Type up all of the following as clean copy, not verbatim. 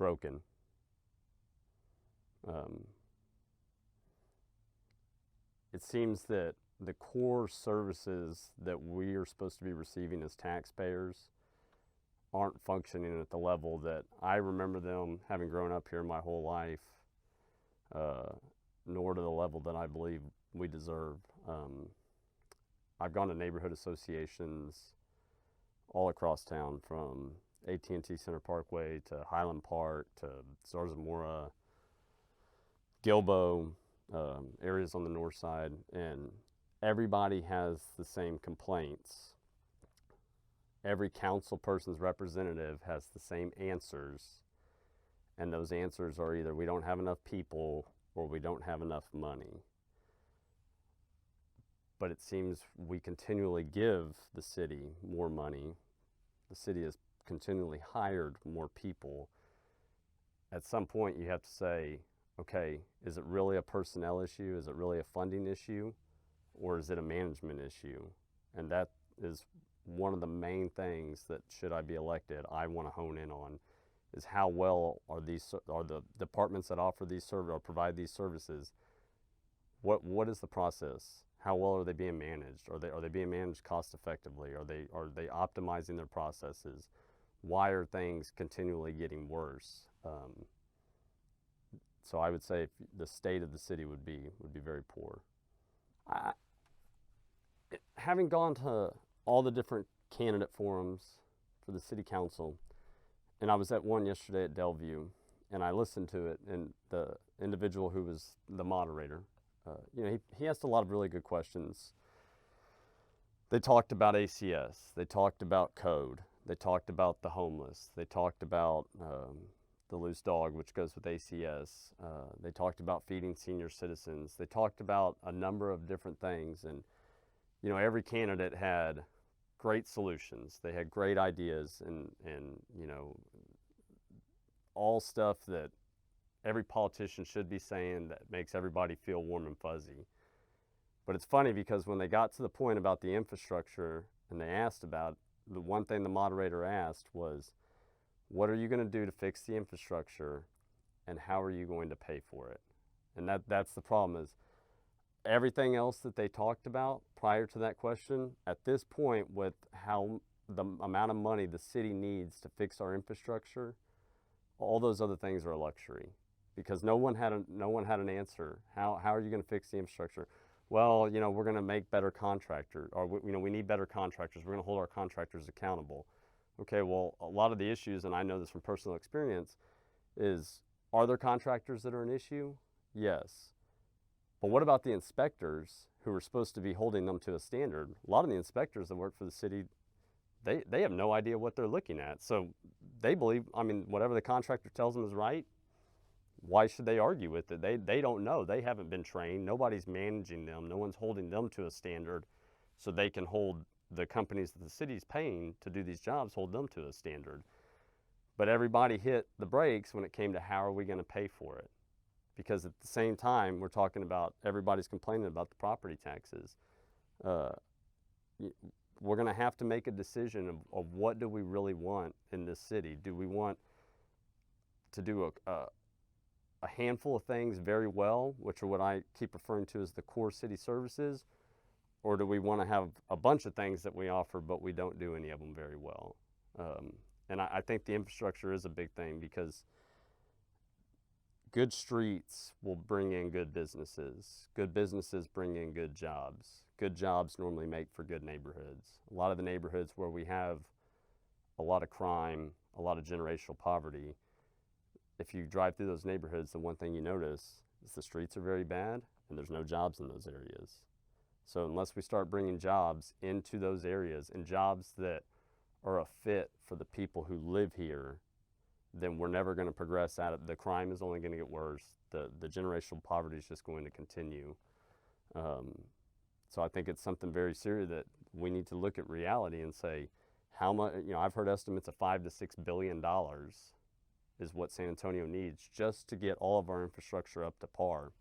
broken. It seems that the core services that we are supposed to be receiving as taxpayers aren't functioning at the level that I remember them having grown up here my whole life, nor to the level that I believe we deserve. I've gone to neighborhood associations all across town, from AT&T Center Parkway to Highland Park to Zarzamora, Gilbo, areas on the north side, and everybody has the same complaints. Every council person's representative has the same answers, and those answers are either we don't have enough people or we don't have enough money. But it seems we continually give the city more money. The city has continually hired more people. At some point you have to say, okay, is it really a personnel issue? Is it really a funding issue? Or is it a management issue? And that is one of the main things that, should I be elected, I want to hone in on, is how well are the departments that offer these services or provide these services, what is the process? How well are they being managed? Are they being managed cost effectively? Are they optimizing their processes? Why are things continually getting worse? So I would say the state of the city would be very poor. Having gone to all the different candidate forums for the city council, and I was at one yesterday at Delview, and I listened to it, and the individual who was the moderator, he asked a lot of really good questions. They talked about ACS, they talked about code, they talked about the homeless, they talked about the loose dog, which goes with ACS. They talked about feeding senior citizens. They talked about a number of different things, and every candidate had great solutions. They had great ideas, and all stuff that every politician should be saying that makes everybody feel warm and fuzzy. But it's funny, because when they got to the point about the infrastructure and they asked about, the one thing the moderator asked was, what are you going to do to fix the infrastructure, and how are you going to pay for it? And that's the problem, is everything else that they talked about prior to that question, at this point, with how the amount of money the city needs to fix our infrastructure, all those other things are a luxury, because no one had an answer. How are you going to fix the infrastructure? Well, we're going to make better contractors, or we need better contractors. We're going to hold our contractors accountable. Okay, well, a lot of the issues, and I know this from personal experience, is, are there contractors that are an issue? Yes. But what about the inspectors who are supposed to be holding them to a standard? A lot of the inspectors that work for the city, they have no idea what they're looking at. So they believe, whatever the contractor tells them is right. Why should they argue with it? They don't know. They haven't been trained. Nobody's managing them. No one's holding them to a standard so they can hold the companies that the city's paying to do these jobs, hold them to a standard. But everybody hit the brakes when it came to how are we going to pay for it? Because at the same time, we're talking about, everybody's complaining about the property taxes. We're going to have to make a decision of what do we really want in this city. Do we want to do a handful of things very well, which are what I keep referring to as the core city services, or do we want to have a bunch of things that we offer but we don't do any of them very well? And I think the infrastructure is a big thing, because good streets will bring in good businesses. Good businesses bring in good jobs. Good jobs normally make for good neighborhoods. A lot of the neighborhoods where we have a lot of crime, a lot of generational poverty, if you drive through those neighborhoods, the one thing you notice is the streets are very bad and there's no jobs in those areas. So unless we start bringing jobs into those areas, and jobs that are a fit for the people who live here, then we're never going to progress out of it. The crime is only going to get worse. The generational poverty is just going to continue. So I think it's something very serious that we need to look at reality and say, how much, I've heard estimates of $5 to $6 billion is what San Antonio needs just to get all of our infrastructure up to par.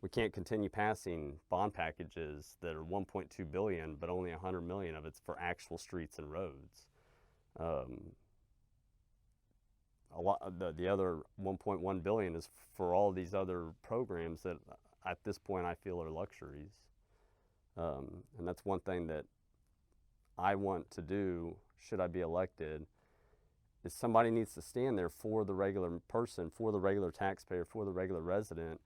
We can't continue passing bond packages that are $1.2 billion, but only $100 million of it's for actual streets and roads. a lot, the other 1.1 billion is for all these other programs that at this point I feel are luxuries. And that's one thing that I want to do, should I be elected, is somebody needs to stand there for the regular person, for the regular taxpayer, for the regular resident.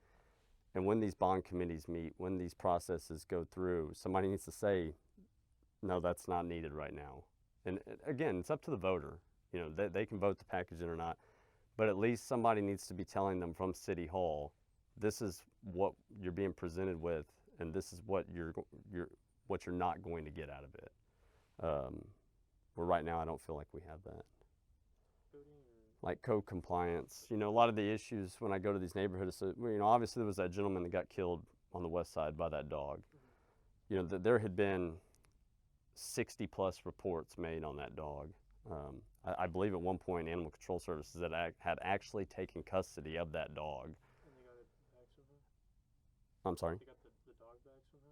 And when these bond committees meet, when these processes go through, somebody needs to say, no, that's not needed right now. And again, it's up to the voter. You know, they can vote the package in or not, but at least somebody needs to be telling them from City Hall, this is what you're being presented with, and this is what you're not going to get out of it. Where right now I don't feel like we have that. Like code compliance, you know, a lot of the issues when I go to these neighborhoods, you know, obviously there was that gentleman that got killed on the west side by that dog. You know, there had been 60 plus reports made on that dog. I believe at one point Animal Control Services had actually taken custody of that dog. And they got it back somehow? I'm sorry? They got the dog back somehow?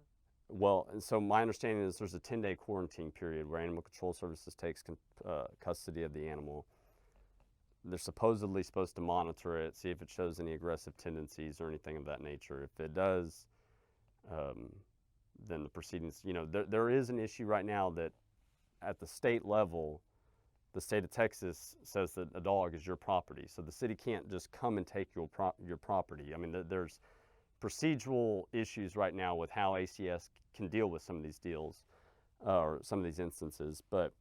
Well, and so my understanding is there's a 10-day quarantine period where Animal Control Services takes custody of the animal. They're supposedly supposed to monitor it, see if it shows any aggressive tendencies or anything of that nature. If it does, then the proceedings, you know, there is an issue right now that at the state level, the state of Texas says that a dog is your property. So the city can't just come and take your property. I mean, there's procedural issues right now with how ACS can deal with some of these deals or some of these instances. But,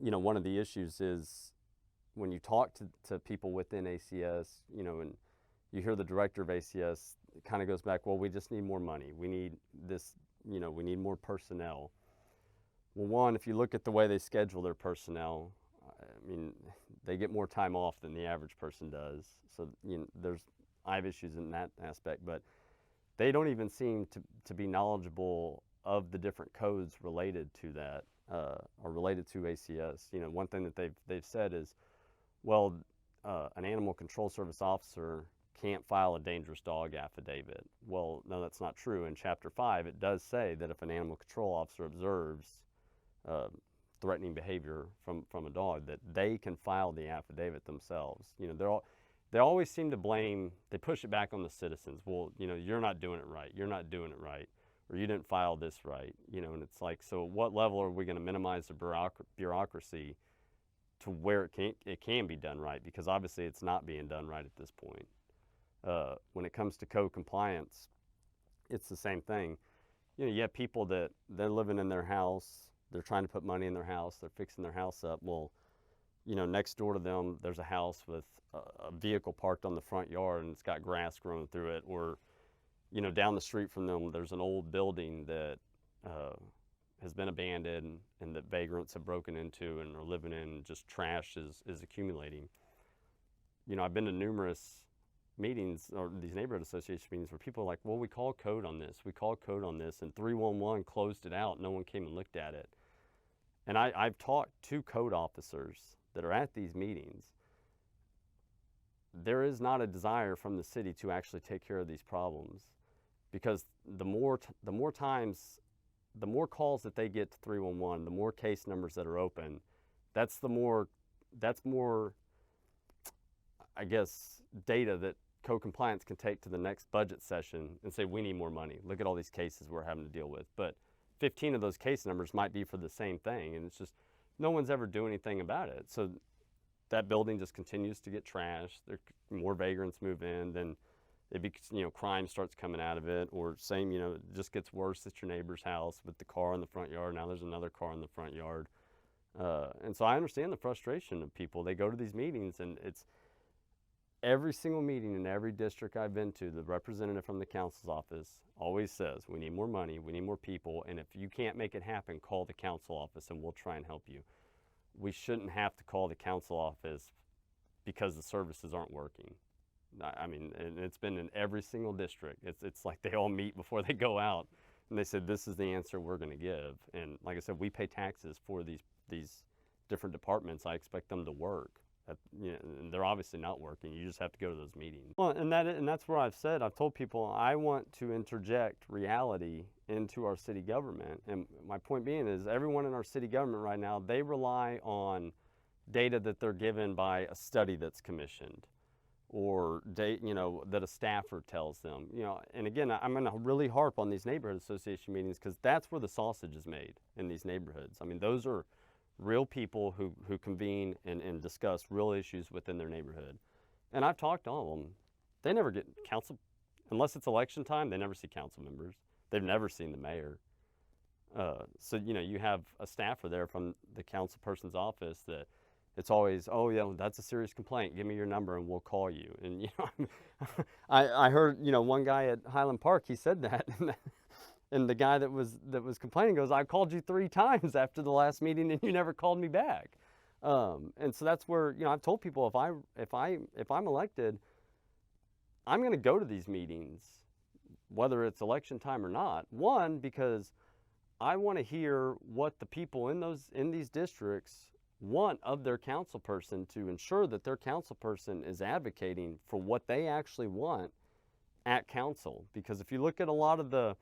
you know, one of the issues is when you talk to people within ACS, you know, and you hear the director of ACS, it kind of goes back, well, we just need more money. We need this, you know, we need more personnel. Well, one, if you look at the way they schedule their personnel, I mean, they get more time off than the average person does. So, you know, I have issues in that aspect, but they don't even seem to be knowledgeable of the different codes related to that, or related to ACS. You know, one thing that they've said is, well, an animal control service officer can't file a dangerous dog affidavit. Well, no, that's not true. In Chapter 5, it does say that if an animal control officer observes threatening behavior from a dog, that they can file the affidavit themselves. You know, they always seem to blame, they push it back on the citizens. Well, you know, you're not doing it right. You're not doing it right. Or you didn't file this right. You know, and it's like, so at what level are we going to minimize the bureaucracy to where it can be done right? Because obviously it's not being done right at this point. When it comes to code compliance, it's the same thing. You know, you have people that they're living in their house, they're trying to put money in their house, they're fixing their house up. Well, you know, next door to them, there's a house with a vehicle parked on the front yard and it's got grass growing through it. Or, you know, down the street from them, there's an old building that has been abandoned and that vagrants have broken into and are living in, and just trash is accumulating. You know, I've been to numerous meetings or these neighborhood association meetings where people are like, well, we called code on this, and 311 closed it out. No one came and looked at it. And I've talked to code officers that are at these meetings. There is not a desire from the city to actually take care of these problems, because the more calls that they get to 311, the more case numbers that are open, that's more, I guess, data that code compliance can take to the next budget session and say, we need more money. Look at all these cases we're having to deal with. But 15 of those case numbers might be for the same thing, and it's just no one's ever doing anything about it. So that building just continues to get trashed. More vagrants move in, then you know, crime starts coming out of it, or same, you know, it just gets worse at your neighbor's house with the car in the front yard. Now there's another car in the front yard. And so I understand the frustration of people. They go to these meetings, and it's every single meeting in every district I've been to, the representative from the council's office always says, we need more money, we need more people, and if you can't make it happen, call the council office and we'll try and help you. We shouldn't have to call the council office because the services aren't working. I mean, and it's been in every single district. It's like they all meet before they go out, and they said, this is the answer we're going to give. And like I said, we pay taxes for these different departments. I expect them to work. You know, and they're obviously not working. You just have to go to those meetings. Well, and that's where I've told people I want to interject reality into our city government. And my point being is, everyone in our city government right now, they rely on data that they're given by a study that's commissioned, or that a staffer tells them. And again, I'm going to really harp on these neighborhood association meetings because that's where the sausage is made in these neighborhoods. I mean, those are real people who convene and discuss real issues within their neighborhood. And I've talked to all of them. They never get council, unless it's election time, they never see council members. They've never seen the mayor. So, you have a staffer there from the council person's office that it's always, oh, yeah, that's a serious complaint. Give me your number and we'll call you. And, I heard, one guy at Highland Park, he said that. And the guy that was complaining goes, I called you 3 times after the last meeting and you never called me back. And so that's where, I've told people if I'm elected, I'm going to go to these meetings, whether it's election time or not. One, because I want to hear what the people in these districts want of their council person to ensure that their council person is advocating for what they actually want at council. Because if you look at a lot of the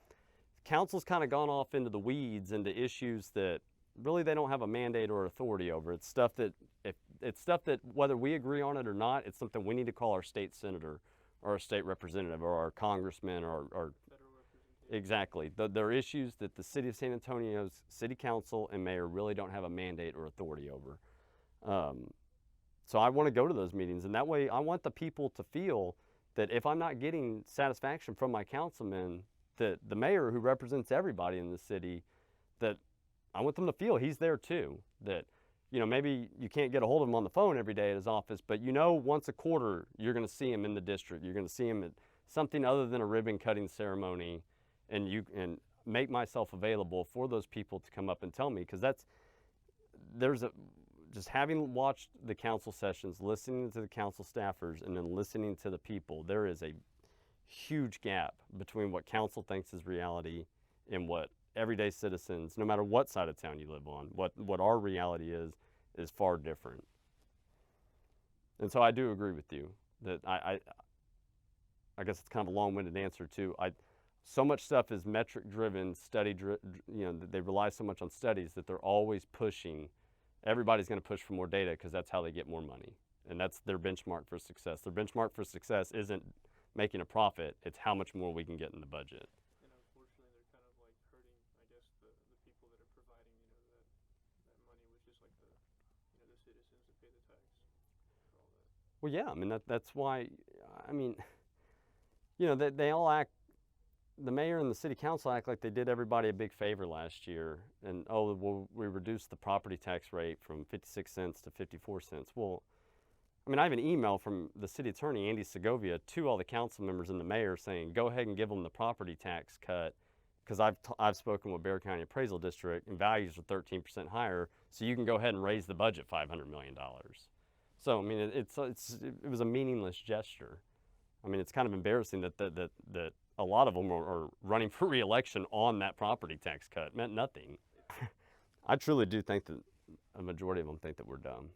council's kind of gone off into the weeds, into issues that really they don't have a mandate or authority over. It's stuff that whether we agree on it or not, it's something we need to call our state senator or our state representative or our congressman or exactly. There are issues that the city of San Antonio's city council and mayor really don't have a mandate or authority over. So I want to go to those meetings, and that way I want the people to feel that if I'm not getting satisfaction from my councilman, that the mayor who represents everybody in the city, that I want them to feel he's there too. That, maybe you can't get a hold of him on the phone every day at his office, but once a quarter you're going to see him in the district. You're going to see him at something other than a ribbon cutting ceremony, and make myself available for those people to come up and tell me, because just having watched the council sessions, listening to the council staffers, and then listening to the people, there is a huge gap between what council thinks is reality and what everyday citizens, no matter what side of town you live on, what our reality is far different. And so I do agree with you that I guess it's kind of a long-winded answer too. So much stuff is metric driven, they rely so much on studies that they're always pushing. Everybody's going to push for more data because that's how they get more money. And that's their benchmark for success. Their benchmark for success isn't making a profit, it's how much more we can get in the budget. And unfortunately, they're kind of like hurting, I guess, the people that are providing, that money, which is like the citizens that pay the tax for all that. Well, yeah, I mean, that's why, I mean, they all act, the mayor and the city council act like they did everybody a big favor last year. And, we reduced the property tax rate from 56 cents to 54 cents. Well, I mean, I have an email from the city attorney, Andy Segovia, to all the council members and the mayor saying, go ahead and give them the property tax cut, because I've spoken with Bexar County Appraisal District, and values are 13% higher, so you can go ahead and raise the budget $500 million. So, I mean, it was a meaningless gesture. I mean, it's kind of embarrassing that a lot of them are running for re-election on that property tax cut. It meant nothing. I truly do think that a majority of them think that we're dumb.